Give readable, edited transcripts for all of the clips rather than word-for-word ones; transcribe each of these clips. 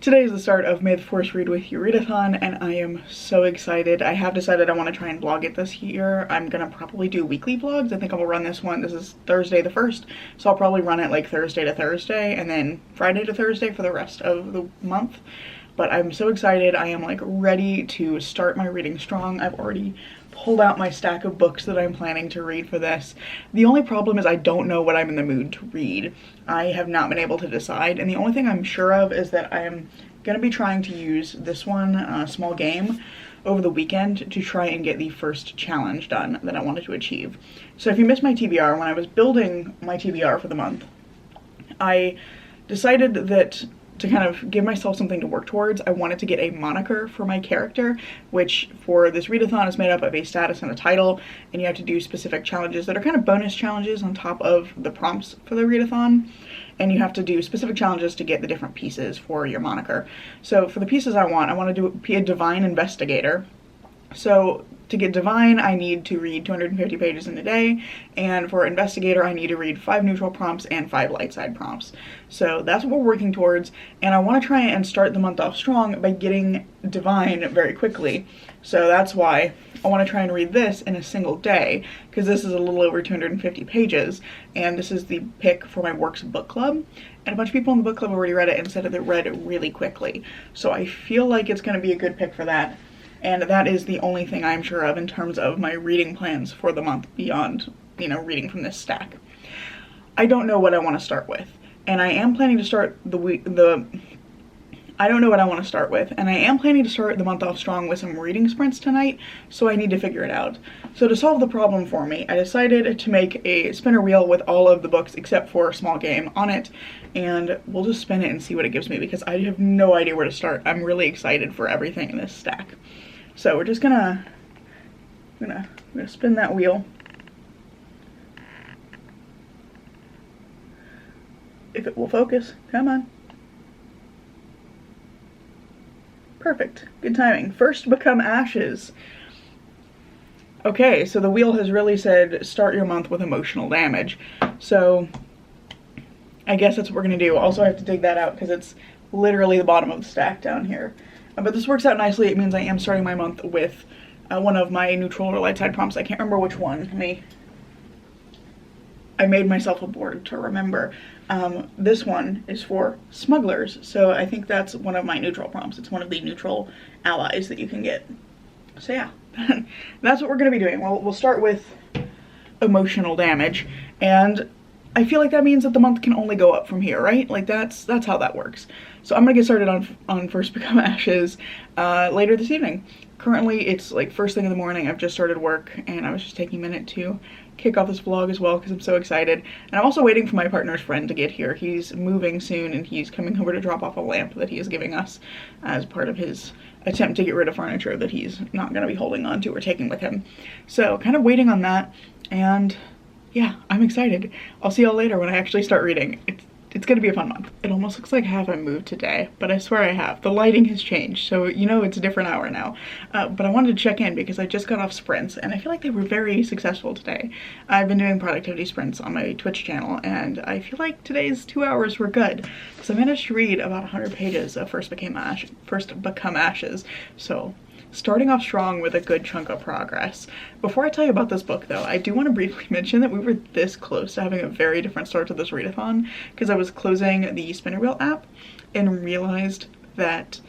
Today is the start of May the Force Read With You readathon, and I am so excited. I have decided I want to try and vlog it this year. I'm gonna probably do weekly vlogs. I think I will run this one. This is Thursday the 1st, so I'll probably run it like Thursday to Thursday and then Friday to Thursday for the rest of the month. But I'm so excited. I am like ready to start my reading strong. I've already pulled out my stack of books that I'm planning to read for this. The only problem is I don't know what I'm in the mood to read. I have not been able to decide, and the only thing I'm sure of is that I am going to be trying to use this one, Small Game, over the weekend to try and get the first challenge done that I wanted to achieve. So if you missed my TBR, when I was building my TBR for the month, I decided that to kind of give myself something to work towards, I wanted to get a moniker for my character, which for this readathon is made up of a status and a title, and you have to do specific challenges that are kind of bonus challenges on top of the prompts for the readathon, and you have to do specific challenges to get the different pieces for your moniker. So for the pieces I want to be a divine investigator. So to get divine, I need to read 250 pages in a day, and for investigator, I need to read 5 neutral prompts and 5 light side prompts. So that's what we're working towards, and I want to try and start the month off strong by getting divine very quickly. So that's why I want to try and read this in a single day, because this is a little over 250 pages, and this is the pick for my Works book club. And a bunch of people in the book club already read it and said that they read it really quickly. So I feel like it's going to be a good pick for that. And that is the only thing I'm sure of in terms of my reading plans for the month beyond, reading from this stack. I don't know what I want to start with, and I am planning to start I don't know what I want to start with, and I am planning to start the month off strong with some reading sprints tonight, so I need to figure it out. So to solve the problem for me, I decided to make a spinner wheel with all of the books except for Small Game on it, and we'll just spin it and see what it gives me, because I have no idea where to start. I'm really excited for everything in this stack. So we're just gonna spin that wheel. If it will focus, come on. Perfect, good timing. First Become Ashes. Okay, so the wheel has really said start your month with emotional damage. So I guess that's what we're gonna do. Also I have to dig that out because it's literally the bottom of the stack down here. But this works out nicely. It means I am starting my month with one of my neutral or light side prompts. I can't remember which one. I made myself a board to remember. This one is for smugglers, so I think that's one of my neutral prompts. It's one of the neutral allies that you can get. So yeah, that's what we're going to be doing. We'll start with emotional damage, and I feel like that means that the month can only go up from here, right? Like that's how that works. So I'm gonna get started on First Become Ashes later this evening. Currently it's like first thing in the morning. I've just started work, and I was just taking a minute to kick off this vlog as well because I'm so excited. And I'm also waiting for my partner's friend to get here. He's moving soon, and he's coming over to drop off a lamp that he is giving us as part of his attempt to get rid of furniture that he's not gonna be holding on to or taking with him. So kind of waiting on that, and yeah, I'm excited. I'll see y'all later when I actually start reading. It's gonna be a fun month. It almost looks like I moved today, but I swear I have. The lighting has changed, so it's a different hour now. But I wanted to check in because I just got off sprints, and I feel like they were very successul today. I've been doing productivity sprints on my Twitch channel, and I feel like today's 2 hours were good, because I managed to read about 100 pages of First Become Ashes. So starting off strong with a good chunk of progress. Before I tell you about this book though, I do want to briefly mention that we were this close to having a very different start to this readathon, because I was closing the spinner wheel app and realized that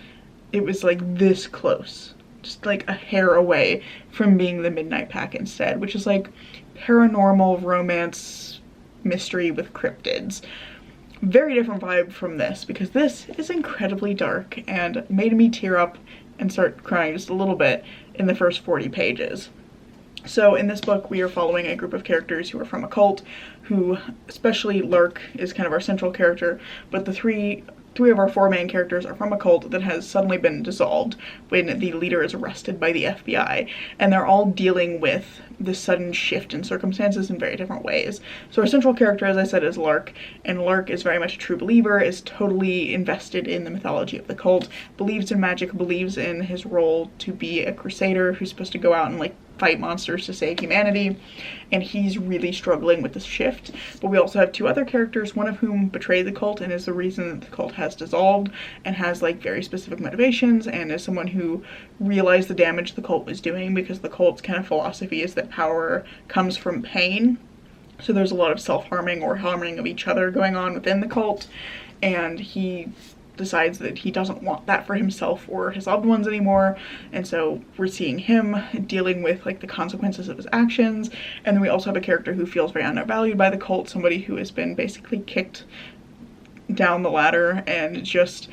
it was like this close, just like a hair away from being the Midnight Pack instead, which is like paranormal romance mystery with cryptids. Very different vibe from this, because this is incredibly dark and made me tear up and start crying just a little bit in the first 40 pages. So in this book, we are following a group of characters who are from a cult, who, especially Lurk is kind of our central character, but the three of our 4 main characters are from a cult that has suddenly been dissolved when the leader is arrested by the FBI, and they're all dealing with this sudden shift in circumstances in very different ways. So our central character, as I said, is Lurk, and Lurk is very much a true believer, is totally invested in the mythology of the cult, believes in magic, believes in his role to be a crusader who's supposed to go out and like fight monsters to save humanity, and he's really struggling with this shift. But we also have two other characters, one of whom betrayed the cult and is the reason that the cult has dissolved, and has like very specific motivations, and is someone who realized the damage the cult was doing, because the cult's kind of philosophy is that power comes from pain. So there's a lot of self-harming or harming of each other going on within the cult, and he decides that he doesn't want that for himself or his loved ones anymore. And so we're seeing him dealing with like the consequences of his actions. And then we also have a character who feels very undervalued by the cult, somebody who has been basically kicked down the ladder and just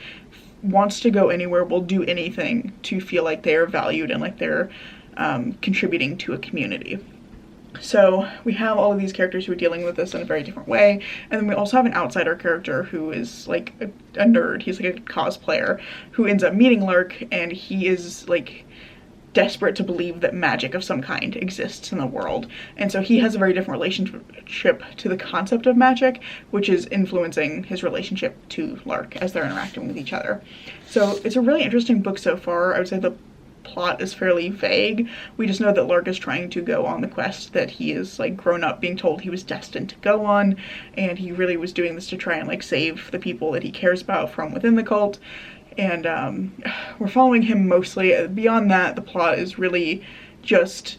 wants to go anywhere, will do anything to feel like they're valued and like they're contributing to a community. So we have all of these characters who are dealing with this in a very different way. And then we also have an outsider character who is like a nerd. He's like a cosplayer who ends up meeting Lark, and he is like desperate to believe that magic of some kind exists in the world. And so he has a very different relationship to the concept of magic, which is influencing his relationship to Lark as they're interacting with each other. So it's a really interesting book so far. I would say the plot is fairly vague. We just know that Lark is trying to go on the quest that he is like grown up being told he was destined to go on, and he really was doing this to try and like save the people that he cares about from within the cult. And we're following him mostly. Beyond that, the plot is really just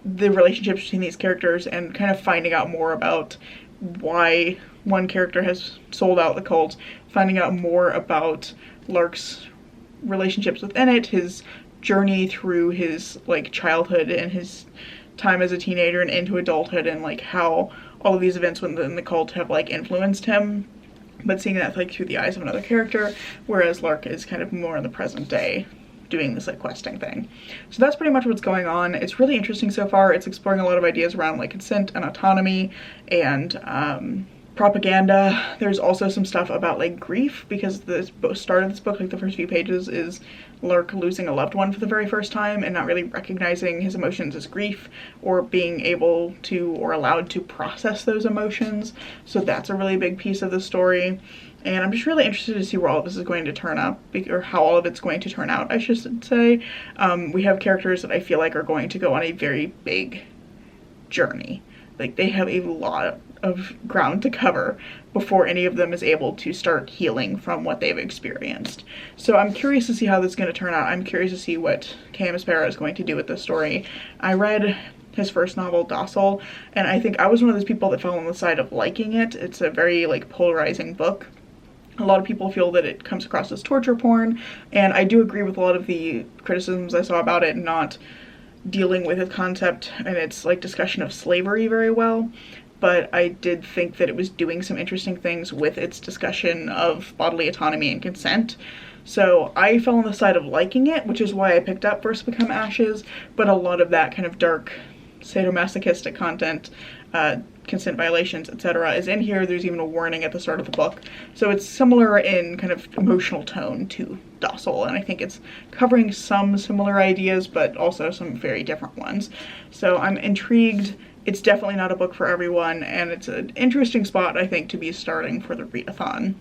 the relationships between these characters and kind of finding out more about why one character has sold out the cult, finding out more about Lark's relationships within it, his journey through his like childhood and his time as a teenager and into adulthood, and like how all of these events within the cult have like influenced him, but seeing that like through the eyes of another character, whereas Lark is kind of more in the present day doing this like questing thing. So that's pretty much what's going on. It's really interesting so far. It's exploring a lot of ideas around like consent and autonomy and propaganda. There's also some stuff about like grief, because the start of this book, like the first few pages, is Lark losing a loved one for the very first time and not really recognizing his emotions as grief or being able to or allowed to process those emotions. So that's a really big piece of the story. And I'm just really interested to see where all of this is going to turn up, or how all of it's going to turn out, I should say. We have characters that I feel like are going to go on a very big journey. Like they have a lot of ground to cover before any of them is able to start healing from what they've experienced. So I'm curious to see how this is going to turn out. I'm curious to see what K.M. Espera is going to do with this story. I read his first novel, Docile, and I think I was one of those people that fell on the side of liking it. It's a very like polarizing book. A lot of people feel that it comes across as torture porn, and I do agree with a lot of the criticisms I saw about it not dealing with the concept and its like discussion of slavery very well. But I did think that it was doing some interesting things with its discussion of bodily autonomy and consent. So I fell on the side of liking it, which is why I picked up First Become Ashes, but a lot of that kind of dark sadomasochistic content, consent violations, etc. is in here. There's even a warning at the start of the book. So it's similar in kind of emotional tone to Docile, and I think it's covering some similar ideas, but also some very different ones. So I'm intrigued. It's definitely not a book for everyone, and it's an interesting spot, I think, to be starting for the readathon.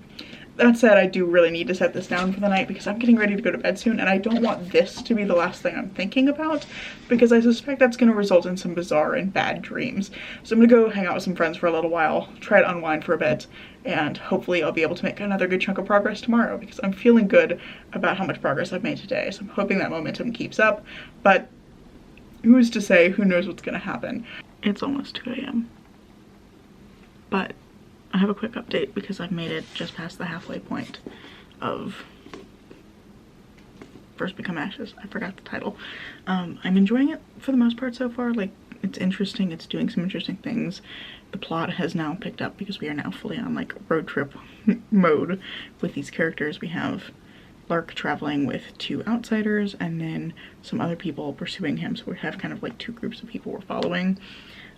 That said, I do really need to set this down for the night because I'm getting ready to go to bed soon, and I don't want this to be the last thing I'm thinking about, because I suspect that's going to result in some bizarre and bad dreams. So I'm going to go hang out with some friends for a little while, try to unwind for a bit, and hopefully I'll be able to make another good chunk of progress tomorrow, because I'm feeling good about how much progress I've made today. So I'm hoping that momentum keeps up, but who's to say? Who knows what's going to happen? It's almost 2 a.m. But I have a quick update because I've made it just past the halfway point of First Become Ashes. I forgot the title. I'm enjoying it for the most part so far. Like, it's interesting. It's doing some interesting things. The plot has now picked up because we are now fully on like road trip mode with these characters. We have Lark traveling with 2 outsiders and then some other people pursuing him. So we have kind of like 2 groups of people we're following.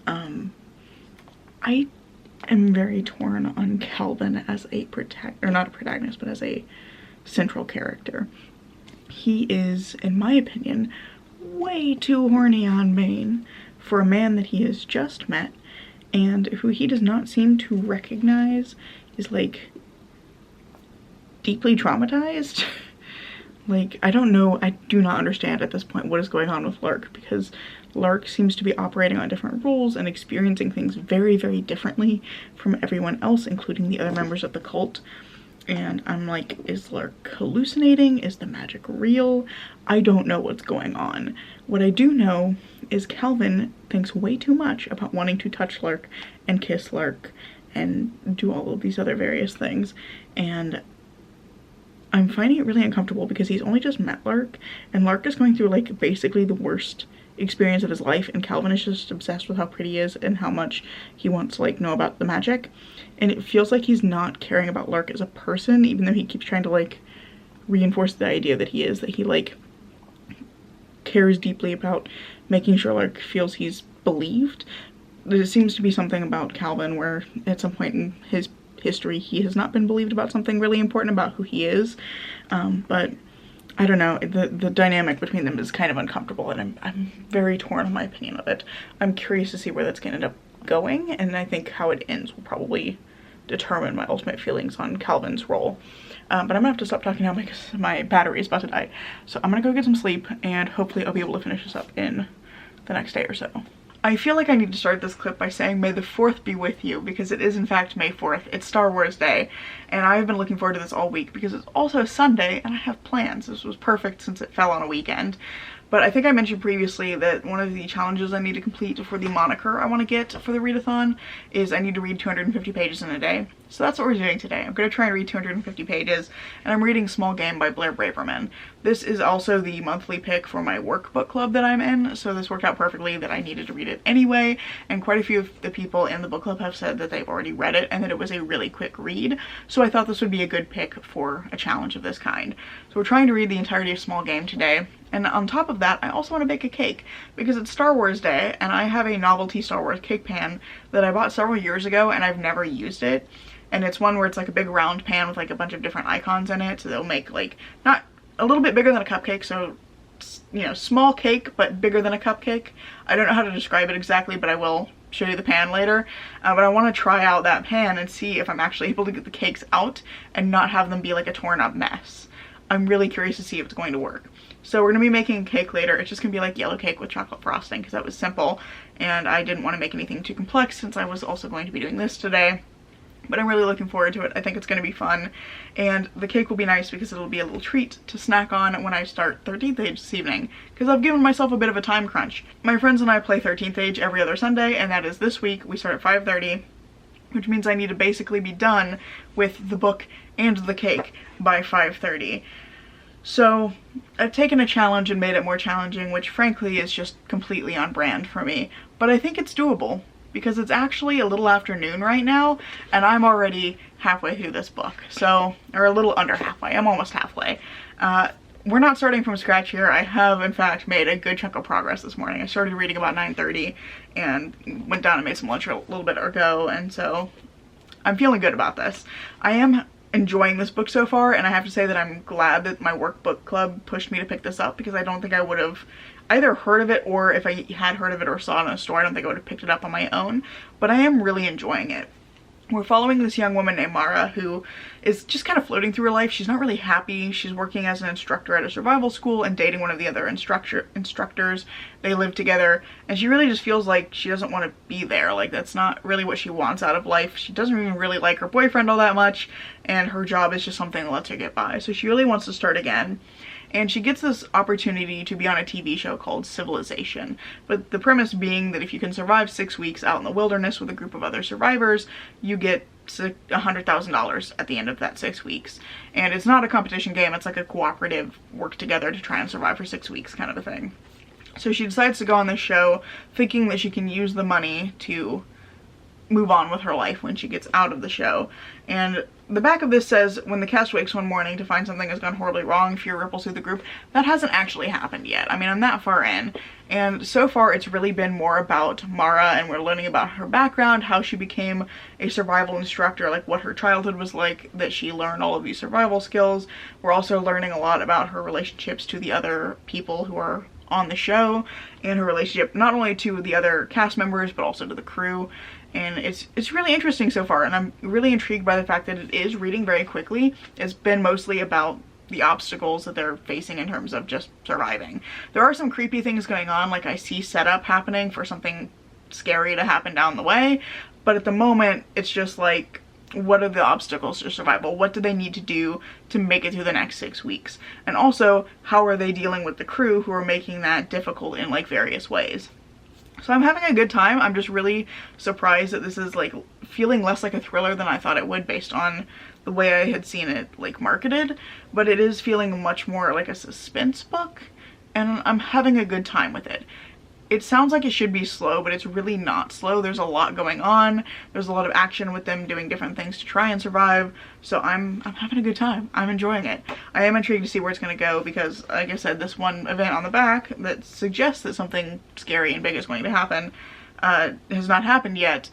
I am very torn on Calvin as a not a protagonist, but as a central character. He is, in my opinion, way too horny on Bane for a man that he has just met and who he does not seem to recognize is like deeply traumatized. Like, I don't know, I do not understand at this point what is going on with Lark, because Lark seems to be operating on different rules and experiencing things very, very differently from everyone else, including the other members of the cult. And I'm like, is Lark hallucinating? Is the magic real? I don't know what's going on. What I do know is Calvin thinks way too much about wanting to touch Lark and kiss Lark and do all of these other various things. And I'm finding it really uncomfortable because he's only just met Lark, and Lark is going through like basically the worst experience of his life, and Calvin is just obsessed with how pretty he is and how much he wants to like know about the magic. And it feels like he's not caring about Lark as a person, even though he keeps trying to like reinforce the idea that he is, that he like cares deeply about making sure Lark feels he's believed. There seems to be something about Calvin where at some point in his history he has not been believed about something really important about who he is, but I don't know, the dynamic between them is kind of uncomfortable, and I'm very torn on my opinion of it. I'm curious to see where that's going to end up going, and I think how it ends will probably determine my ultimate feelings on Calvin's role. But I'm gonna have to stop talking now because my battery is about to die. So I'm gonna go get some sleep, and hopefully I'll be able to finish this up in the next day or so. I feel like I need to start this clip by saying may the 4th be with you, because it is in fact May 4th. It's Star Wars Day, and I've been looking forward to this all week because it's also Sunday and I have plans. This was perfect since it fell on a weekend. But I think I mentioned previously that one of the challenges I need to complete for the moniker I want to get for the readathon is I need to read 250 pages in a day. So that's what we're doing today. I'm going to try and read 250 pages, and I'm reading Small Game by Blair Braverman. This is also the monthly pick for my workbook club that I'm in, so this worked out perfectly that I needed to read it anyway, and quite a few of the people in the book club have said that they've already read it and that it was a really quick read, so I thought this would be a good pick for a challenge of this kind. So we're trying to read the entirety of Small Game today. And on top of that, I also want to bake a cake because it's Star Wars Day, and I have a novelty Star Wars cake pan that I bought several years ago and I've never used it. And it's one where it's like a big round pan with like a bunch of different icons in it, so they'll make like not a little bit bigger than a cupcake, so you know, small cake but bigger than a cupcake. I don't know how to describe it exactly, but I will show you the pan later. But I want to try out that pan and see if I'm actually able to get the cakes out and not have them be like a torn up mess. I'm really curious to see if it's going to work. So we're going to be making a cake later. It's just going to be like yellow cake with chocolate frosting because that was simple, and I didn't want to make anything too complex since I was also going to be doing this today. But I'm really looking forward to it. I think it's going to be fun, and the cake will be nice because it'll be a little treat to snack on when I start 13th Age this evening, because I've given myself a bit of a time crunch. My friends and I play 13th Age every other Sunday, and that is this week. We start at 5:30, which means I need to basically be done with the book and the cake by 5:30. So I've taken a challenge and made it more challenging, which frankly is just completely on brand for me. But I think it's doable because it's actually a little after noon right now, and I'm already halfway through this book. So, or a little under halfway. I'm almost halfway. We're not starting from scratch here. I have in fact made a good chunk of progress this morning. I started reading about 9:30 and went down and made some lunch a little bit ago, and so I'm feeling good about this. I am enjoying this book so far, and I have to say that I'm glad that my workbook club pushed me to pick this up, because I don't think I would have either heard of it, or if I had heard of it or saw it in a store, I don't think I would have picked it up on my own. But I am really enjoying it. We're following this young woman named Mara who is just kind of floating through her life. She's not really happy. She's working as an instructor at a survival school and dating one of the other instructors. They live together, and she really just feels like she doesn't want to be there. Like, that's not really what she wants out of life. She doesn't even really like her boyfriend all that much, and her job is just something that lets her get by. So she really wants to start again. And she gets this opportunity to be on a TV show called Civilization. But the premise being that if you can survive 6 weeks out in the wilderness with a group of other survivors, you get $100,000 at the end of that 6 weeks. And it's not a competition game, it's like a cooperative work together to try and survive for 6 weeks kind of a thing. So she decides to go on this show thinking that she can use the money to move on with her life when she gets out of the show. And the back of this says, when the cast wakes one morning to find something has gone horribly wrong, fear ripples through the group. That hasn't actually happened yet. I mean, I'm that far in, and so far it's really been more about Mara, and we're learning about her background, how she became a survival instructor, like what her childhood was like, that she learned all of these survival skills. We're also learning a lot about her relationships to the other people who are on the show, and her relationship not only to the other cast members but also to the crew. And it's really interesting so far, and I'm really intrigued by the fact that it is reading very quickly. It's been mostly about the obstacles that they're facing in terms of just surviving. There are some creepy things going on, like I see setup happening for something scary to happen down the way, but at the moment it's just like, what are the obstacles to survival? What do they need to do to make it through the next 6 weeks? And also, how are they dealing with the crew who are making that difficult in like various ways? So I'm having a good time. I'm just really surprised that this is like feeling less like a thriller than I thought it would based on the way I had seen it like marketed, but it is feeling much more like a suspense book, and I'm having a good time with it. It sounds like it should be slow, but it's really not slow. There's a lot going on. There's a lot of action with them doing different things to try and survive. So I'm having a good time. I'm enjoying it. I am intrigued to see where it's going to go because, like I said, this one event on the back that suggests that something scary and big is going to happen has not happened yet.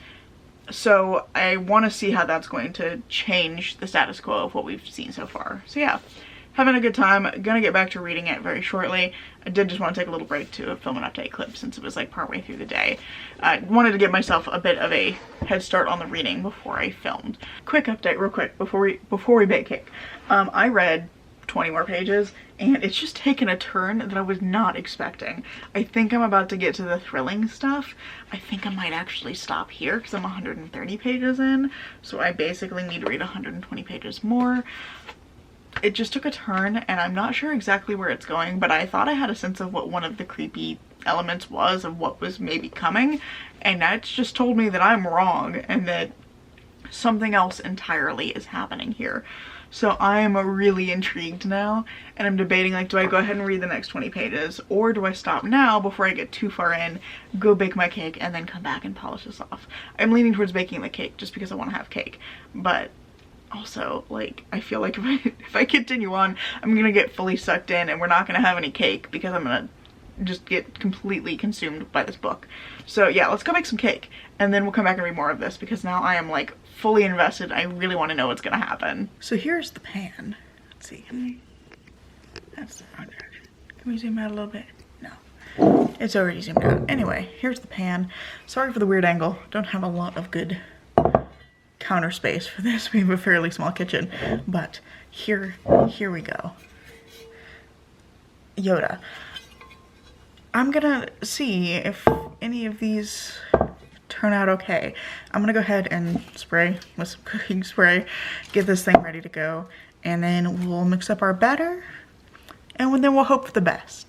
So I want to see how that's going to change the status quo of what we've seen so far. So yeah, having a good time. Gonna get back to reading it very shortly. I did just want to take a little break to film an update clip since it was like partway through the day. I wanted to give myself a bit of a head start on the reading before I filmed. Quick update real quick before we bake cake. I read 20 more pages and it's just taken a turn that I was not expecting. I think I'm about to get to the thrilling stuff. I think I might actually stop here because I'm 130 pages in, so I basically need to read 120 pages more. It just took a turn and I'm not sure exactly where it's going, but I thought I had a sense of what one of the creepy elements was of what was maybe coming, and that's just told me that I'm wrong and that something else entirely is happening here. So I'm really intrigued now, and I'm debating, like, do I go ahead and read the next 20 pages or do I stop now before I get too far in, go bake my cake, and then come back and polish this off. I'm leaning towards baking the cake just because I want to have cake, but also, like, I feel like if I continue on, I'm gonna get fully sucked in and we're not gonna have any cake because I'm gonna just get completely consumed by this book. So yeah, let's go make some cake and then we'll come back and read more of this because now I am like fully invested. I really want to know what's gonna happen. So here's the pan. Let's see, that's the wrong direction. Can we zoom out a little bit? No, it's already zoomed out. Anyway, here's the pan. Sorry for the weird angle. Don't have a lot of good counter space for this. We have a fairly small kitchen, but here we go. Yoda. I'm gonna see if any of these turn out okay. I'm gonna go ahead and spray with some cooking spray, get this thing ready to go, and then we'll mix up our batter, and then we'll hope for the best.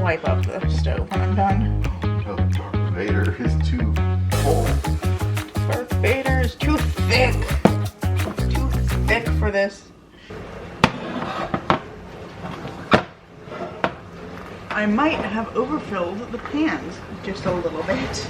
Wipe up the stove when I'm done. Oh, Darth Vader is too full. Darth Vader is too thick. Too thick for this. I might have overfilled the pans just a little bit.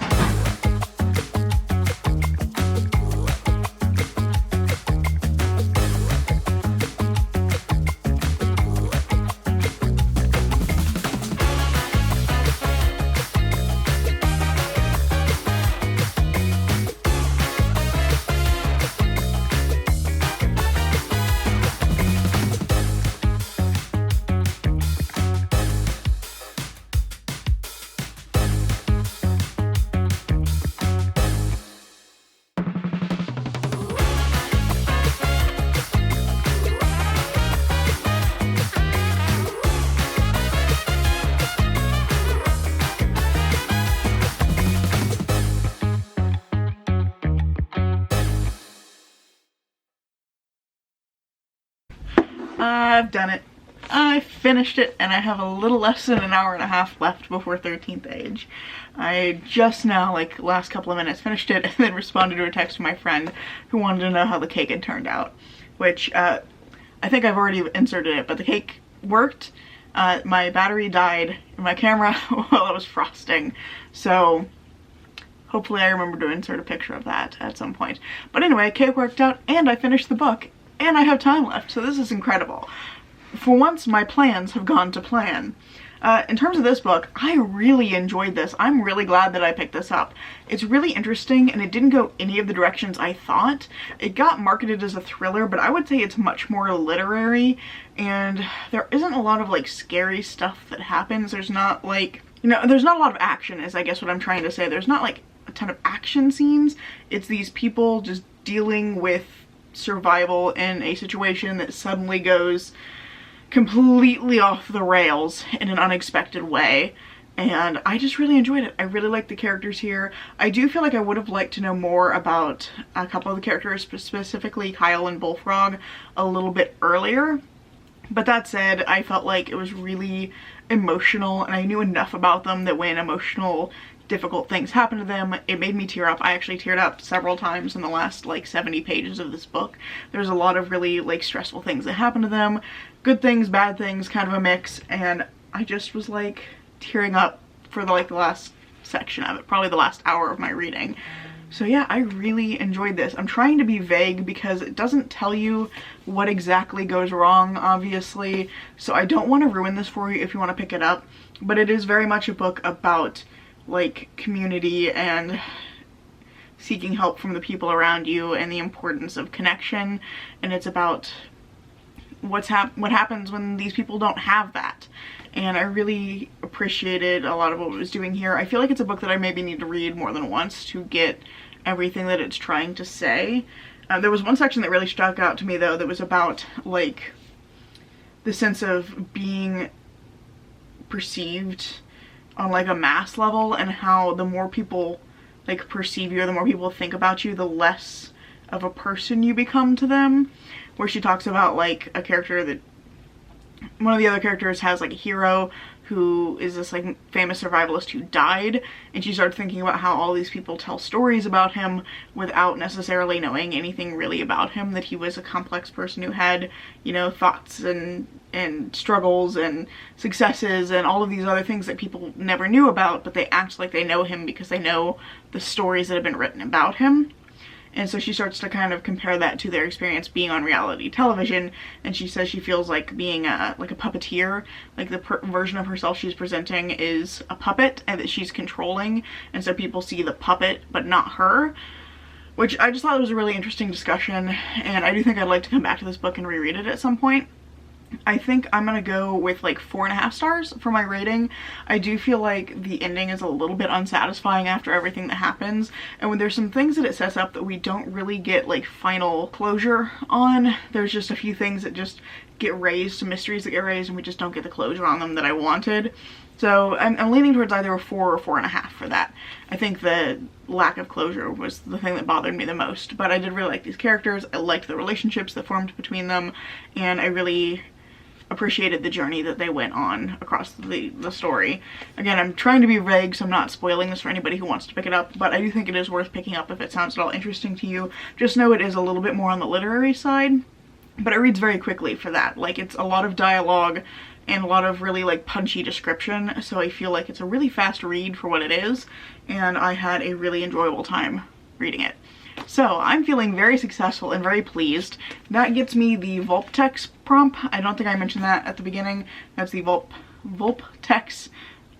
I've done it. I finished it and I have a little less than an hour and a half left before 13th age. I just now, like last couple of minutes, finished it and then responded to a text from my friend who wanted to know how the cake had turned out, which I think I've already inserted it, but the cake worked. My battery died in my camera while I was frosting, so hopefully I remember to insert a picture of that at some point. But anyway, cake worked out and I finished the book and I have time left, so this is incredible. For once, my plans have gone to plan. In terms of this book, I really enjoyed this. I'm really glad that I picked this up. It's really interesting and it didn't go any of the directions I thought. It got marketed as a thriller, but I would say it's much more literary, and there isn't a lot of like scary stuff that happens. There's not like, you know, there's not a lot of action is I guess what I'm trying to say. There's not like a ton of action scenes. It's these people just dealing with survival in a situation that suddenly goes completely off the rails in an unexpected way, and I just really enjoyed it. I really like the characters here. I do feel like I would have liked to know more about a couple of the characters, specifically Kyle and Bullfrog, a little bit earlier, but that said, I felt like it was really emotional and I knew enough about them that when emotional difficult things happen to them, it made me tear up. I actually teared up several times in the last like 70 pages of this book. There's a lot of really like stressful things that happen to them, good things, bad things, kind of a mix, and I just was like tearing up for the last section of it, probably the last hour of my reading. So yeah, I really enjoyed this. I'm trying to be vague because it doesn't tell you what exactly goes wrong, obviously, so I don't want to ruin this for you if you want to pick it up, but it is very much a book about like community and seeking help from the people around you and the importance of connection, and it's about what happens when these people don't have that. And I really appreciated a lot of what it was doing here. I feel like it's a book that I maybe need to read more than once to get everything that it's trying to say. There was one section that really stuck out to me though that was about like the sense of being perceived on like a mass level, and how the more people like perceive you or the more people think about you, the less of a person you become to them. Where she talks about like a character that, one of the other characters has like a hero who is this like famous survivalist who died, and she started thinking about how all these people tell stories about him without necessarily knowing anything really about him, that he was a complex person who had, you know, thoughts and struggles and successes and all of these other things that people never knew about, but they act like they know him because they know the stories that have been written about him. And so she starts to kind of compare that to their experience being on reality television, and she says she feels like being like a puppeteer, like the version of herself she's presenting is a puppet and that she's controlling, and so people see the puppet but not her, which I just thought was a really interesting discussion, and I do think I'd like to come back to this book and reread it at some point. I think I'm gonna go with like 4.5 stars for my rating. I do feel like the ending is a little bit unsatisfying after everything that happens, and when there's some things that it sets up that we don't really get like final closure on. There's just a few things that just get raised, some mysteries that get raised, and we just don't get the closure on them that I wanted. So I'm leaning towards either a 4 or 4.5 for that. I think the lack of closure was the thing that bothered me the most, but I did really like these characters. I liked the relationships that formed between them, and I really appreciated the journey that they went on across the story. Again, I'm trying to be vague, so I'm not spoiling this for anybody who wants to pick it up, but I do think it is worth picking up if it sounds at all interesting to you. Just know it is a little bit more on the literary side, but it reads very quickly for that. Like, it's a lot of dialogue and a lot of really like punchy description, so I feel like it's a really fast read for what it is, and I had a really enjoyable time reading it. So I'm feeling very successful and very pleased. That gets me the Vulptex prompt. I don't think I mentioned that at the beginning. That's the Vulptex.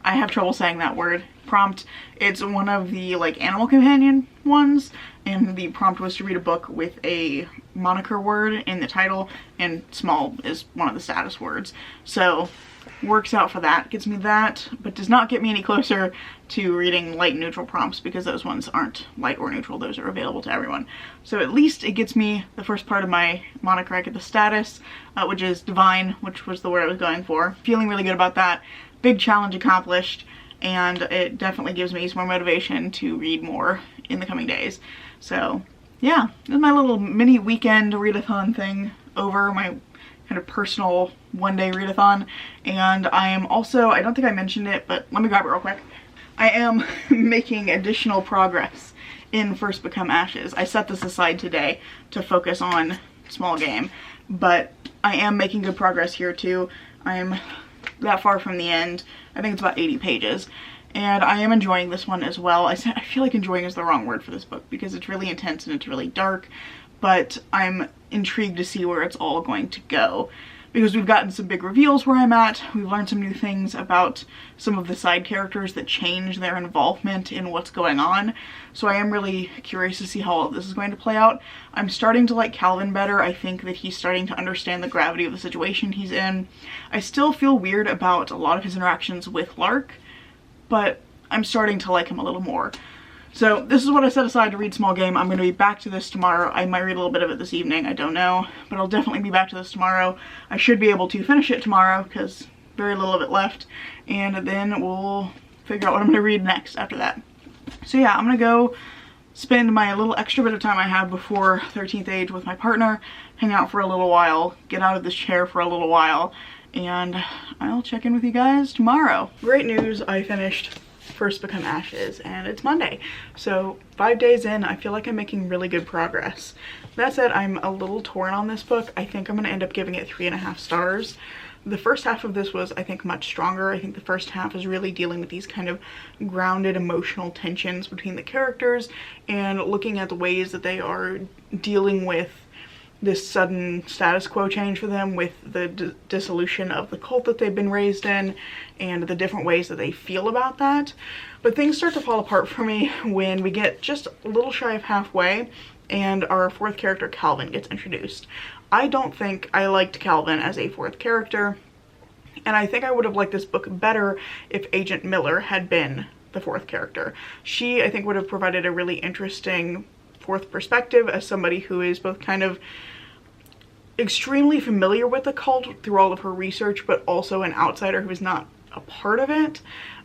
I have trouble saying that word. Prompt. It's one of the like animal companion ones, and the prompt was to read a book with a moniker word in the title, and small is one of the status words. So works out for that. Gets me that, but does not get me any closer to reading light and neutral prompts, because those ones aren't light or neutral. Those are available to everyone. So at least it gets me the first part of my moniker. I get the status, which is divine, which was the word I was going for. Feeling really good about that. Big challenge accomplished, and it definitely gives me some more motivation to read more in the coming days. So yeah, this is my little mini weekend readathon thing over. My kind of personal one-day readathon. And I am also, I don't think I mentioned it, but let me grab it real quick. I am making additional progress in First Become Ashes. I set this aside today to focus on small game, but I am making good progress here too. I'm that far from the end. I think it's about 80 pages. And I am enjoying this one as well. I feel like enjoying is the wrong word for this book because it's really intense and it's really dark, but I'm intrigued to see where it's all going to go because we've gotten some big reveals where I'm at. We've learned some new things about some of the side characters that change their involvement in what's going on. So I am really curious to see how all of this is going to play out. I'm starting to like Calvin better. I think that he's starting to understand the gravity of the situation he's in. I still feel weird about a lot of his interactions with Lark, but I'm starting to like him a little more. So this is what I set aside to read small game. I'm going to be back to this tomorrow. I might read a little bit of it this evening, I don't know, but I'll definitely be back to this tomorrow. I should be able to finish it tomorrow because very little of it left, and then we'll figure out what I'm going to read next after that. So yeah, I'm going to go spend my little extra bit of time I have before 13th age with my partner, hang out for a little while, get out of this chair for a little while, and I'll check in with you guys tomorrow. Great news, I finished First Become Ashes and it's Monday. So 5 days in, I feel like I'm making really good progress. That said, I'm a little torn on this book. I think I'm gonna end up giving it 3.5 stars. The first half of this was, I think, much stronger. I think the first half is really dealing with these kind of grounded emotional tensions between the characters and looking at the ways that they are dealing with this sudden status quo change for them with the dissolution of the cult that they've been raised in and the different ways that they feel about that. But things start to fall apart for me when we get just a little shy of halfway and our fourth character, Calvin, gets introduced. I don't think I liked Calvin as a fourth character, and I think I would have liked this book better if Agent Miller had been the fourth character. She, I think, would have provided a really interesting fourth perspective as somebody who is both kind of extremely familiar with the cult through all of her research, but also an outsider who is not a part of it.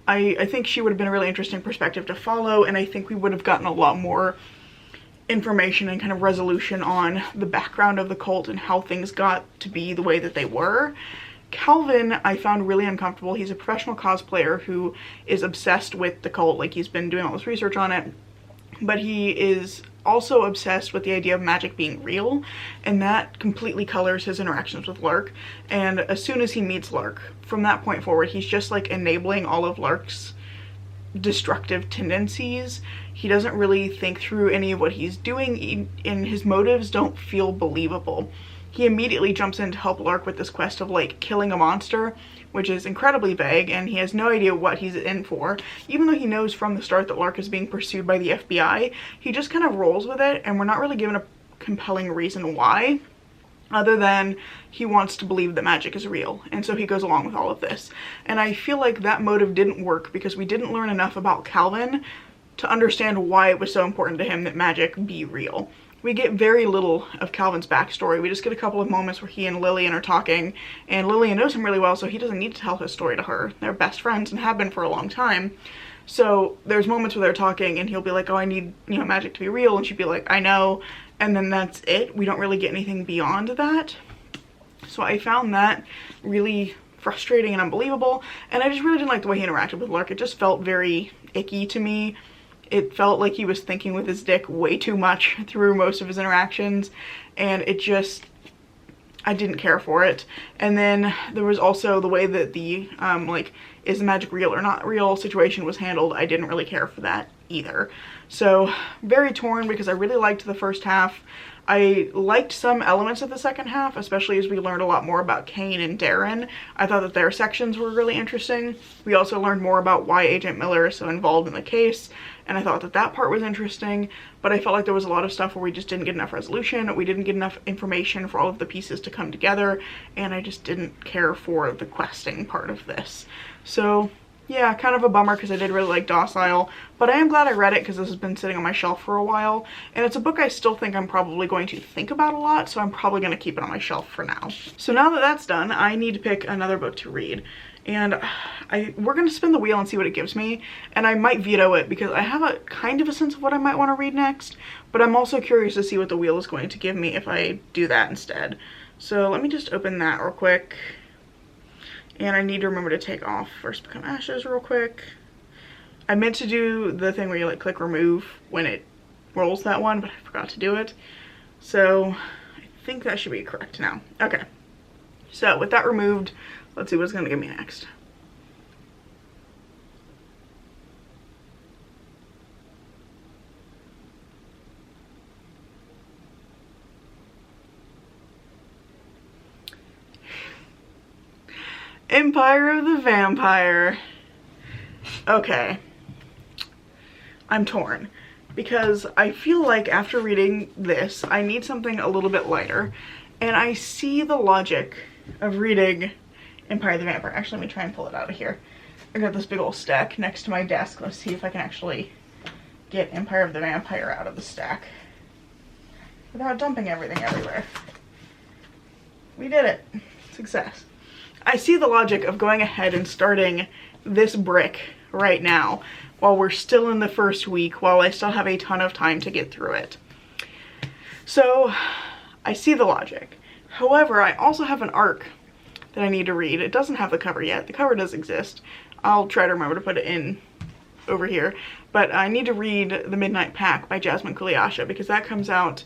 I think she would have been a really interesting perspective to follow, and I think we would have gotten a lot more information and kind of resolution on the background of the cult and how things got to be the way that they were. Calvin, I found really uncomfortable. He's a professional cosplayer who is obsessed with the cult, like he's been doing all this research on it, but he is also obsessed with the idea of magic being real, and that completely colors his interactions with Lark. And as soon as he meets Lark, from that point forward, he's just like enabling all of Lark's destructive tendencies. He doesn't really think through any of what he's doing, and his motives don't feel believable. He immediately jumps in to help Lark with this quest of like killing a monster, which is incredibly vague, and he has no idea what he's in for. Even though he knows from the start that Lark is being pursued by the FBI, he just kind of rolls with it, and we're not really given a compelling reason why, other than he wants to believe that magic is real, and so he goes along with all of this. And I feel like that motive didn't work because we didn't learn enough about Calvin to understand why it was so important to him that magic be real. We get very little of Calvin's backstory. We just get a couple of moments where he and Lillian are talking, and Lillian knows him really well, so he doesn't need to tell his story to her. They're best friends and have been for a long time. So there's moments where they're talking and he'll be like, oh, I need, you know, magic to be real, and she'd be like, I know, and then that's it. We don't really get anything beyond that. So I found that really frustrating and unbelievable, and I just really didn't like the way he interacted with Lark. It just felt very icky to me. It felt like he was thinking with his dick way too much through most of his interactions, and it just, I didn't care for it. And then there was also the way that the like, is the magic real or not real situation was handled. I didn't really care for that either. So very torn because I really liked the first half. I liked some elements of the second half, especially as we learned a lot more about Kane and Darren. I thought that their sections were really interesting. We also learned more about why Agent Miller is so involved in the case, and I thought that that part was interesting, but I felt like there was a lot of stuff where we just didn't get enough resolution, we didn't get enough information for all of the pieces to come together, and I just didn't care for the questing part of this. So yeah, kind of a bummer because I did really like Docile, but I am glad I read it because this has been sitting on my shelf for a while, and it's a book I still think I'm probably going to think about a lot, so I'm probably going to keep it on my shelf for now. So now that that's done, I need to pick another book to read, and we're going to spin the wheel and see what it gives me, and I might veto it because I have a kind of a sense of what I might want to read next, but I'm also curious to see what the wheel is going to give me if I do that instead. So let me just open that real quick. And I need to remember to take off First Become Ashes real quick. I meant to do the thing where you like click remove when it rolls that one, but I forgot to do it. So I think that should be correct now. Okay. So with that removed, let's see what's gonna give me next. Empire of the Vampire. Okay. I'm torn because I feel like after reading this, I need something a little bit lighter, and I see the logic of reading Empire of the Vampire. Actually, let me try and pull it out of here. I got this big old stack next to my desk. Let's see if I can actually get Empire of the Vampire out of the stack without dumping everything everywhere. We did it. Success. I see the logic of going ahead and starting this brick right now while we're still in the first week, while I still have a ton of time to get through it. So I see the logic. However, I also have an arc that I need to read. It doesn't have the cover yet. The cover does exist. I'll try to remember to put it in over here. But I need to read The Midnight Pack by Jasmine Kuliasha because that comes out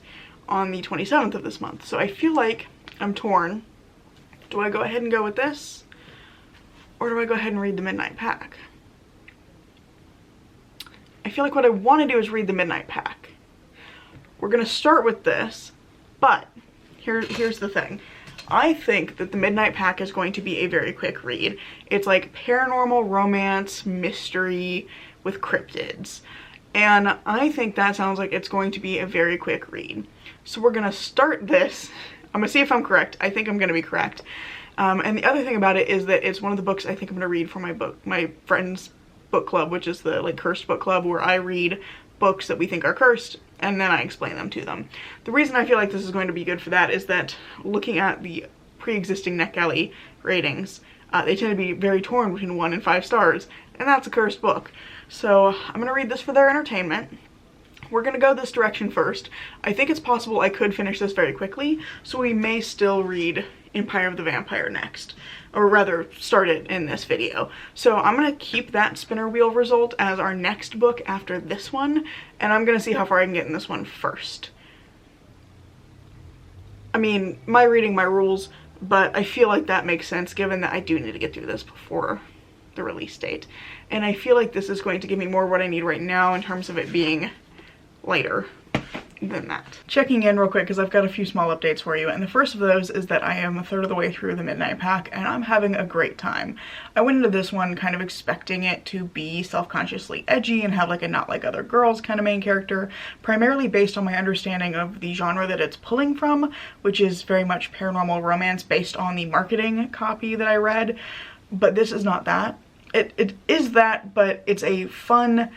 on the 27th of this month. So I feel like I'm torn. Do I go ahead and go with this? Or do I go ahead and read The Midnight Pack? I feel like what I want to do is read The Midnight Pack. We're going to start with this, but here's the thing. I think that The Midnight Pack is going to be a very quick read. It's like paranormal romance, mystery with cryptids. And I think that sounds like it's going to be a very quick read. So we're going to start this. I'm gonna see if I'm correct. I think I'm gonna be correct. And the other thing about it is that it's one of the books I think I'm gonna read for my friend's book club, which is the like cursed book club, where I read books that we think are cursed and then I explain them to them. The reason I feel like this is going to be good for that is that looking at the pre-existing NetGalley ratings, they tend to be very torn between 1 and 5 stars, and that's a cursed book. So I'm gonna read this for their entertainment. We're gonna go this direction first. I think it's possible I could finish this very quickly, so we may still read Empire of the Vampire next, or rather start it in this video. So I'm gonna keep that spinner wheel result as our next book after this one, and I'm gonna see how far I can get in this one first. I mean, my reading, my rules, but I feel like that makes sense given that I do need to get through this before the release date. And I feel like this is going to give me more what I need right now in terms of it being later than that. Checking in real quick because I've got a few small updates for you, and the first of those is that I am a third of the way through The Midnight Pack and I'm having a great time. I went into this one kind of expecting it to be self-consciously edgy and have like a not like other girls kind of main character, primarily based on my understanding of the genre that it's pulling from, which is very much paranormal romance based on the marketing copy that I read, but this is not that. It is that, but it's a fun,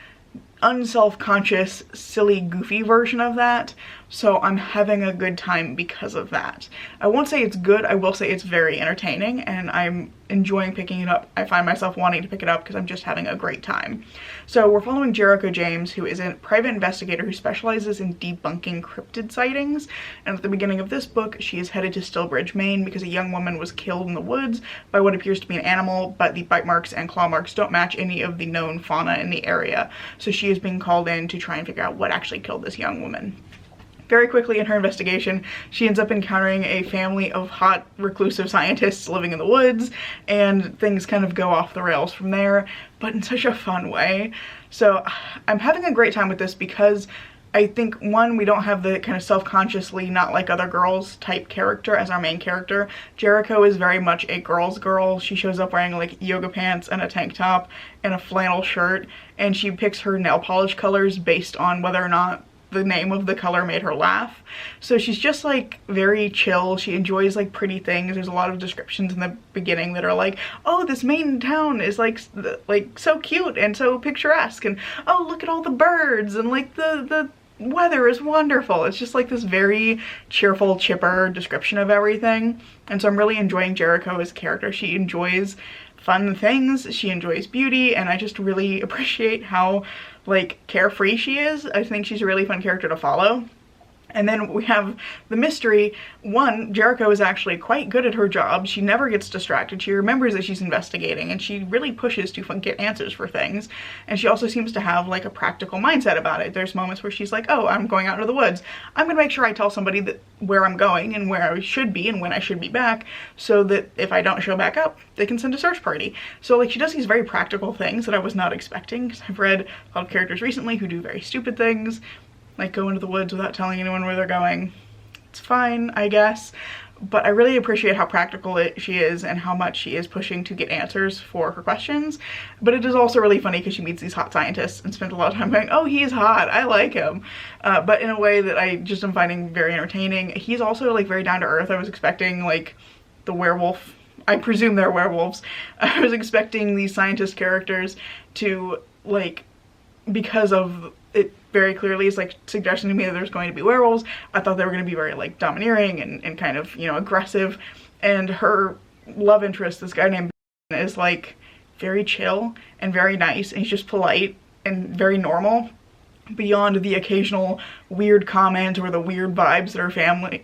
unself-conscious, silly, goofy version of that, so I'm having a good time because of that. I won't say it's good, I will say it's very entertaining, and I'm enjoying picking it up. I find myself wanting to pick it up because I'm just having a great time. So we're following Jericho James, who is a private investigator who specializes in debunking cryptid sightings, and at the beginning of this book, she is headed to Stillbridge, Maine, because a young woman was killed in the woods by what appears to be an animal, but the bite marks and claw marks don't match any of the known fauna in the area, so she is being called in to try and figure out what actually killed this young woman. Very quickly in her investigation, she ends up encountering a family of hot, reclusive scientists living in the woods, and things kind of go off the rails from there, but in such a fun way. So I'm having a great time with this because I think, one, we don't have the kind of self-consciously not like other girls type character as our main character. Jericho is very much a girl's girl. She shows up wearing like yoga pants and a tank top and a flannel shirt, and she picks her nail polish colors based on whether or not the name of the color made her laugh. So she's just like very chill. She enjoys like pretty things. There's a lot of descriptions in the beginning that are like, oh, this Maine town is like so cute and so picturesque, and oh, look at all the birds, and like the weather is wonderful. It's just like this very cheerful, chipper description of everything. And so I'm really enjoying Jericho as a character. She enjoys fun things, she enjoys beauty, and I just really appreciate how like carefree she is. I think she's a really fun character to follow. And then we have the mystery. One, Jericho is actually quite good at her job. She never gets distracted. She remembers that she's investigating, and she really pushes to get answers for things. And she also seems to have like a practical mindset about it. There's moments where she's like, oh, I'm going out into the woods. I'm gonna make sure I tell somebody that where I'm going and where I should be and when I should be back, so that if I don't show back up, they can send a search party. So like she does these very practical things that I was not expecting, because I've read a lot of characters recently who do very stupid things, like go into the woods without telling anyone where they're going. It's fine, I guess, but I really appreciate how practical she is and how much she is pushing to get answers for her questions. But it is also really funny because she meets these hot scientists and spends a lot of time going, oh, he's hot, I like him, but in a way that I just am finding very entertaining. He's also like very down to earth. I was expecting like the werewolf, I presume they're werewolves, I was expecting these scientist characters to like, because of it very clearly is like suggesting to me that there's going to be werewolves, I thought they were going to be very like domineering and kind of, you know, aggressive. And her love interest, this guy named Ben, is like very chill and very nice, and he's just polite and very normal, beyond the occasional weird comment or the weird vibes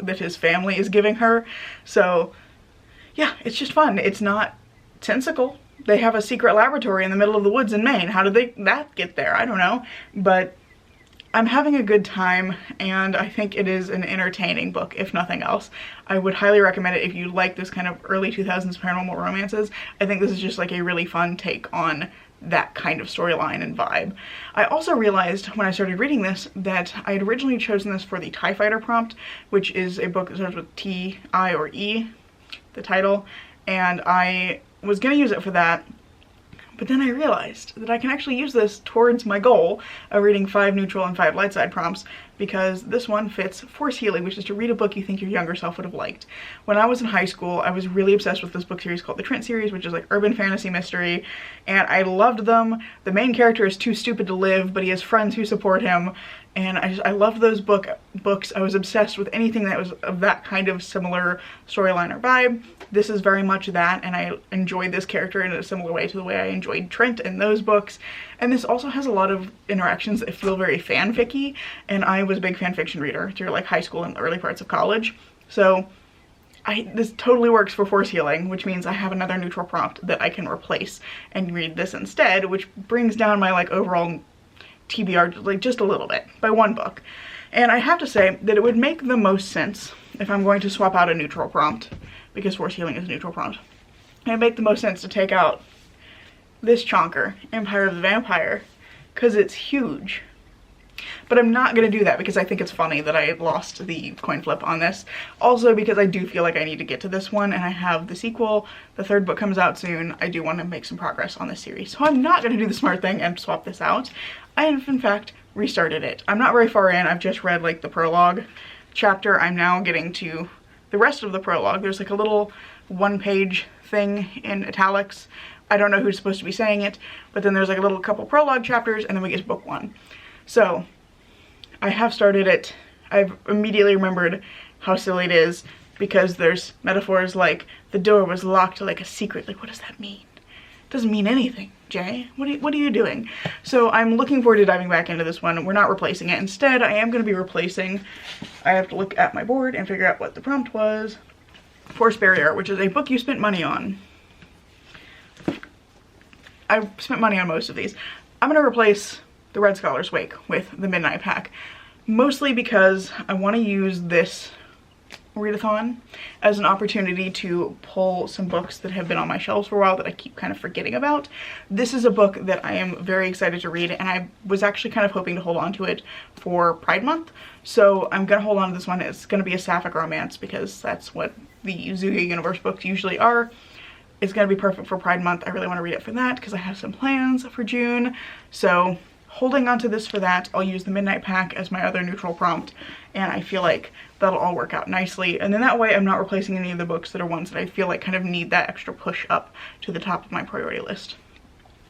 that his family is giving her. So yeah, it's just fun. It's not sensical. They have a secret laboratory in the middle of the woods in Maine. How did that get there? I don't know. But I'm having a good time, and I think it is an entertaining book, if nothing else. I would highly recommend it if you like this kind of early 2000s paranormal romances. I think this is just like a really fun take on that kind of storyline and vibe. I also realized when I started reading this that I had originally chosen this for the TIE Fighter prompt, which is a book that starts with T, I, or E, the title, and I was gonna use it for that, but then I realized that I can actually use this towards my goal of reading 5 neutral and 5 light side prompts, because this one fits force healing, which is to read a book you think your younger self would have liked. When I was in high school, I was really obsessed with this book series called the Trent series, which is like urban fantasy mystery, and I loved them. The main character is too stupid to live, but he has friends who support him, and I loved those books. I was obsessed with anything that was of that kind of similar storyline or vibe. This is very much that, and I enjoyed this character in a similar way to the way I enjoyed Trent in those books. And this also has a lot of interactions that feel very fanficky, and I was a big fan fiction reader through like high school and the early parts of college. So this totally works for force healing, which means I have another neutral prompt that I can replace and read this instead, which brings down my like overall TBR like just a little bit by 1 book. And I have to say that it would make the most sense if I'm going to swap out a neutral prompt, because force healing is a neutral prompt. It'd make the most sense to take out this chonker, Empire of the Vampire, because it's huge. But I'm not going to do that because I think it's funny that I lost the coin flip on this. Also because I do feel like I need to get to this one, and I have the sequel. The 3rd book comes out soon. I do want to make some progress on this series. So I'm not going to do the smart thing and swap this out. I have in fact restarted it. I'm not very far in. I've just read like the prologue chapter. I'm now getting to the rest of the prologue. There's like a little 1-page thing in italics. I don't know who's supposed to be saying it, but then there's like a little couple prologue chapters, and then we get to book 1. So I have started it. I've immediately remembered how silly it is, because there's metaphors like the door was locked like a secret. Like, what does that mean? It doesn't mean anything, Jay. What are you doing? So I'm looking forward to diving back into this one. We're not replacing it. Instead, I am going to be replacing, I have to look at my board and figure out what the prompt was. Force Barrier, which is a book you spent money on. I spent money on most of these. I'm going to replace the Red Scholar's Wake with the Midnight Pack, mostly because I want to use this readathon as an opportunity to pull some books that have been on my shelves for a while that I keep kind of forgetting about. This is a book that I am very excited to read, and I was actually kind of hoping to hold on to it for Pride Month, so I'm gonna hold on to this one. It's gonna be a sapphic romance, because that's what the Zuga Universe books usually are. It's gonna be perfect for Pride Month. I really want to read it for that because I have some plans for June, so holding on to this for that. I'll use the Midnight Pack as my other neutral prompt, and I feel like that'll all work out nicely. And then that way I'm not replacing any of the books that are ones that I feel like kind of need that extra push up to the top of my priority list.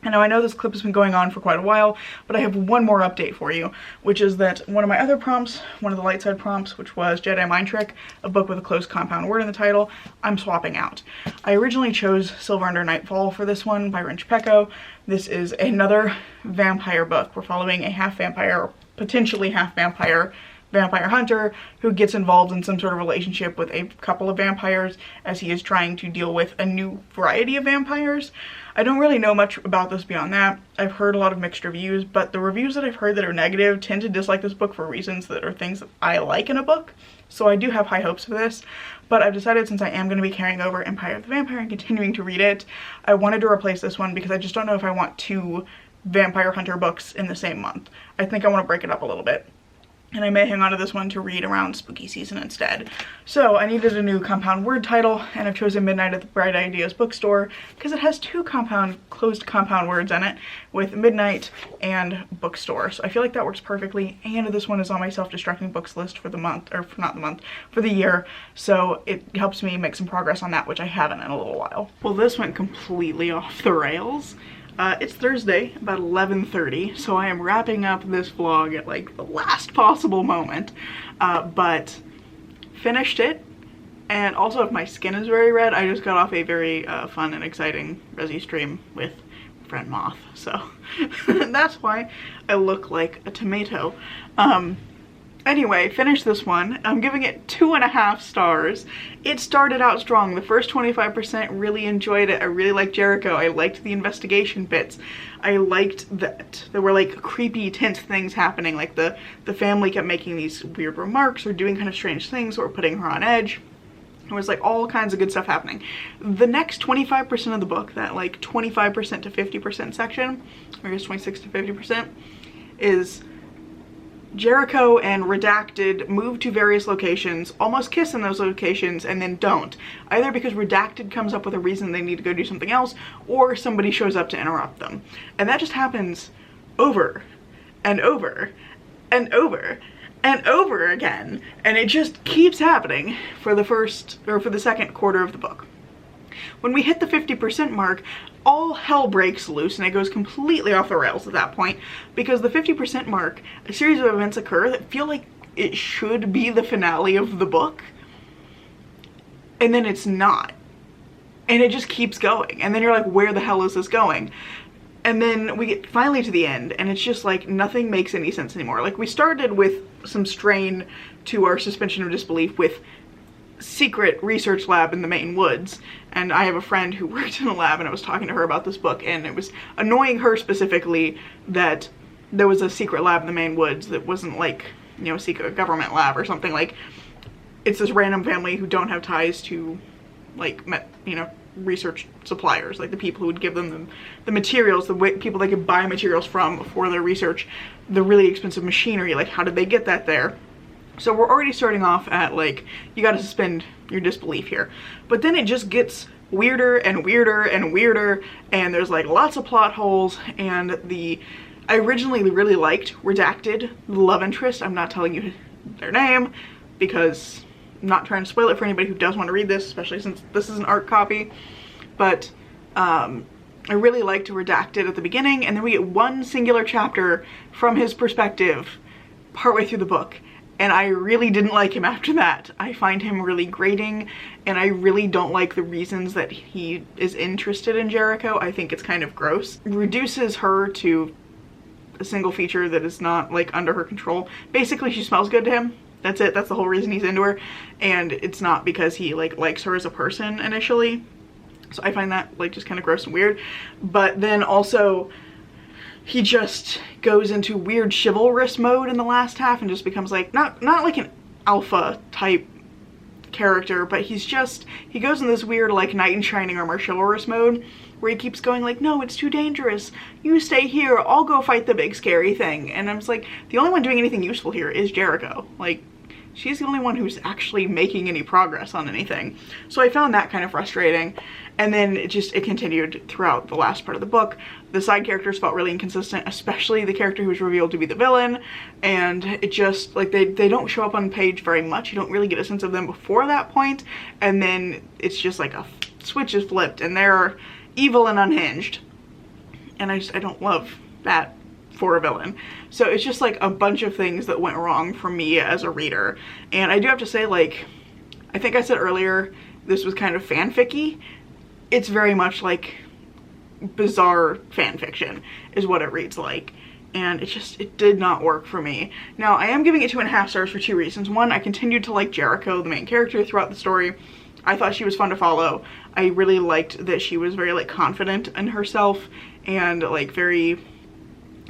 And now I know this clip has been going on for quite a while, but I have one more update for you, which is that one of my other prompts, one of the light side prompts, which was Jedi Mind Trick, a book with a close compound word in the title, I'm swapping out. I originally chose Silver Under Nightfall for this one by Rinch Pecco. This is another vampire book. We're following a half vampire, or potentially half vampire, vampire hunter who gets involved in some sort of relationship with a couple of vampires as he is trying to deal with a new variety of vampires. I don't really know much about this beyond that. I've heard a lot of mixed reviews, but the reviews that I've heard that are negative tend to dislike this book for reasons that are things that I like in a book. So I do have high hopes for this, but I've decided since I am going to be carrying over Empire of the Vampire and continuing to read it, I wanted to replace this one because I just don't know if I want 2 vampire hunter books in the same month. I think I want to break it up a little bit. And I may hang on to this one to read around spooky season instead. So I needed a new compound word title, and I've chosen Midnight at the Bright Ideas bookstore because it has 2 closed compound words in it with midnight and bookstore. So I feel like that works perfectly, and this one is on my self-destructing books list for the month, or not the month, for the year. So it helps me make some progress on that, which I haven't in a little while. Well, this went completely off the rails. It's Thursday, about 11:30, so I am wrapping up this vlog at like the last possible moment, but finished it. And also, if my skin is very red, I just got off a very fun and exciting Resi stream with friend Moth, so that's why I look like a tomato. Anyway, finished this one. I'm giving it 2.5 stars. It started out strong. The first 25% really enjoyed it. I really liked Jericho. I liked the investigation bits. I liked that there were like creepy, tense things happening. Like the family kept making these weird remarks or doing kind of strange things or putting her on edge. There was like all kinds of good stuff happening. The next 25% of the book, that like 25% to 50% section, or I guess 26 to 50%, is Jericho and Redacted move to various locations, almost kiss in those locations, and then don't. Either because Redacted comes up with a reason they need to go do something else, or somebody shows up to interrupt them. And that just happens over and over and over and over again. And it just keeps happening for the second quarter of the book. When we hit the 50% mark, all hell breaks loose and it goes completely off the rails at that point, because the 50% mark, a series of events occur that feel like it should be the finale of the book, and then it's not. And it just keeps going. And then you're like, where the hell is this going? And then we get finally to the end, and it's just like nothing makes any sense anymore. Like, we started with some strain to our suspension of disbelief with secret research lab in the Maine woods, and I have a friend who worked in a lab, and I was talking to her about this book, and it was annoying her specifically that there was a secret lab in the Maine woods that wasn't like, you know, a secret government lab or something. Like, it's this random family who don't have ties to, like, you know, research suppliers, like the people who would give them the materials, the people they could buy materials from for their research, the really expensive machinery. Like, how did they get that there? So we're already starting off at like, you gotta suspend your disbelief here. But then it just gets weirder and weirder and weirder, and there's like lots of plot holes, and I originally really liked Redacted, the love interest. I'm not telling you their name because I'm not trying to spoil it for anybody who does want to read this, especially since this is an art copy. But I really liked Redacted at the beginning, and then we get one singular chapter from his perspective partway through the book. And I really didn't like him after that. I find him really grating, and I really don't like the reasons that he is interested in Jericho. I think it's kind of gross. Reduces her to a single feature that is not like under her control. Basically, she smells good to him. That's it. That's the whole reason he's into her. And it's not because he like likes her as a person initially. So I find that like just kind of gross and weird. But then also, he just goes into weird chivalrous mode in the last half and just becomes like, not like an alpha type character, but he goes in this weird like knight in shining armor chivalrous mode where he keeps going like, no, it's too dangerous. You stay here, I'll go fight the big scary thing. And I'm just like, the only one doing anything useful here is Jericho. Like, she's the only one who's actually making any progress on anything. So I found that kind of frustrating. And then it continued throughout the last part of the book. The side characters felt really inconsistent, especially the character who was revealed to be the villain. And it just, like, they don't show up on page very much. You don't really get a sense of them before that point. And then it's just like a switch is flipped and they're evil and unhinged. And I don't love that for a villain. So it's just like a bunch of things that went wrong for me as a reader. And I do have to say, like, I think I said earlier, this was kind of fanficky. It's very much like bizarre fan fiction is what it reads like. and it did not work for me. Now, I am giving it 2.5 stars for 2 reasons. One, I continued to like Jericho, the main character, throughout the story. I thought she was fun to follow. I really liked that she was very like confident in herself and like very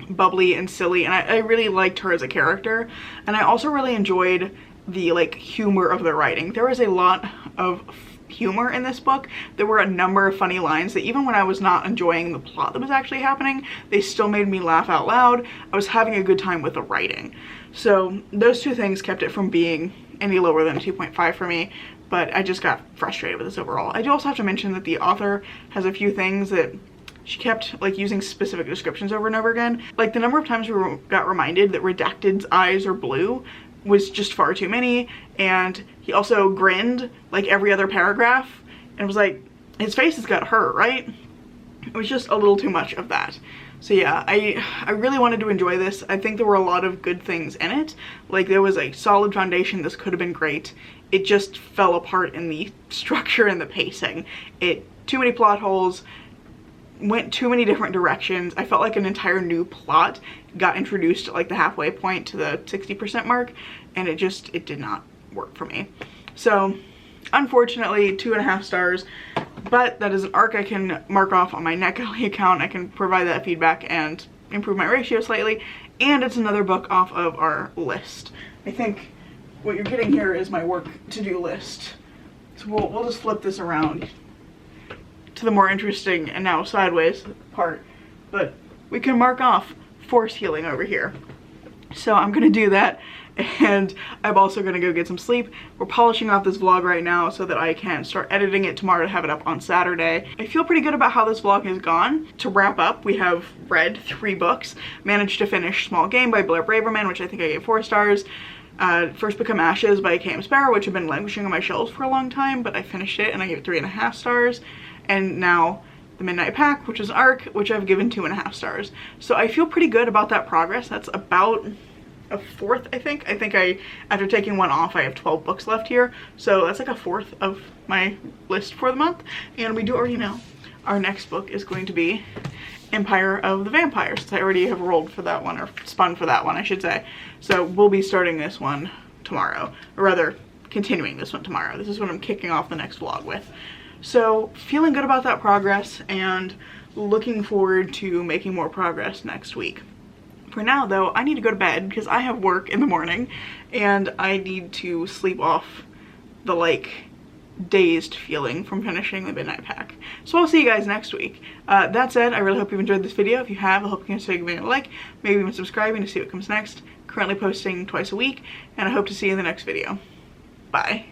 bubbly and silly, and I really liked her as a character. And I also really enjoyed the like humor of the writing. There was a lot of humor in this book. There were a number of funny lines that even when I was not enjoying the plot that was actually happening, they still made me laugh out loud. I was having a good time with the writing. So those two things kept it from being any lower than a 2.5 for me, but I just got frustrated with this overall. I do also have to mention that the author has a few things that she kept like using specific descriptions over and over again. Like the number of times we got reminded that Redacted's eyes are blue was just far too many, and he also grinned like every other paragraph, and it was like, his face has got hurt, right? It was just a little too much of that. So yeah, I really wanted to enjoy this. I think there were a lot of good things in it. Like there was a solid foundation. This could have been great. It just fell apart in the structure and the pacing. Too many plot holes, went too many different directions. I felt like an entire new plot got introduced at like the halfway point to the 60% mark, and it did not work for me. So unfortunately, 2.5 stars, but that is an arc I can mark off on my NetGalley account. I can provide that feedback and improve my ratio slightly, and it's another book off of our list. I think what you're getting here is my work to-do list. So we'll just flip this around to the more interesting and now sideways part, but we can mark off force healing over here. So I'm gonna do that, and I'm also gonna go get some sleep. We're polishing off this vlog right now so that I can start editing it tomorrow to have it up on Saturday. I feel pretty good about how this vlog has gone. To wrap up, we have read 3 books, managed to finish Small Game by Blair Braverman, which I think I gave 4 stars. First Become Ashes by K.M. Sparrow, which had been languishing on my shelves for a long time, but I finished it and I gave it 3.5 stars. And now The Midnight Pack, which is an arc, which I've given 2.5 stars. So I feel pretty good about that progress. That's about a fourth, I think. After taking one off, I have 12 books left here. So that's like a fourth of my list for the month. And we do already know our next book is going to be Empire of the Vampires, since I already have rolled for that one, or spun for that one, I should say. So we'll be starting this one tomorrow, or rather continuing this one tomorrow. This is what I'm kicking off the next vlog with. So feeling good about that progress and looking forward to making more progress next week. For now though, I need to go to bed because I have work in the morning and I need to sleep off the like dazed feeling from finishing The Midnight Pack. So I'll see you guys next week. That said, I really hope you've enjoyed this video. If you have, I hope you consider giving it a like, maybe even subscribing to see what comes next. Currently posting twice a week, and I hope to see you in the next video. Bye.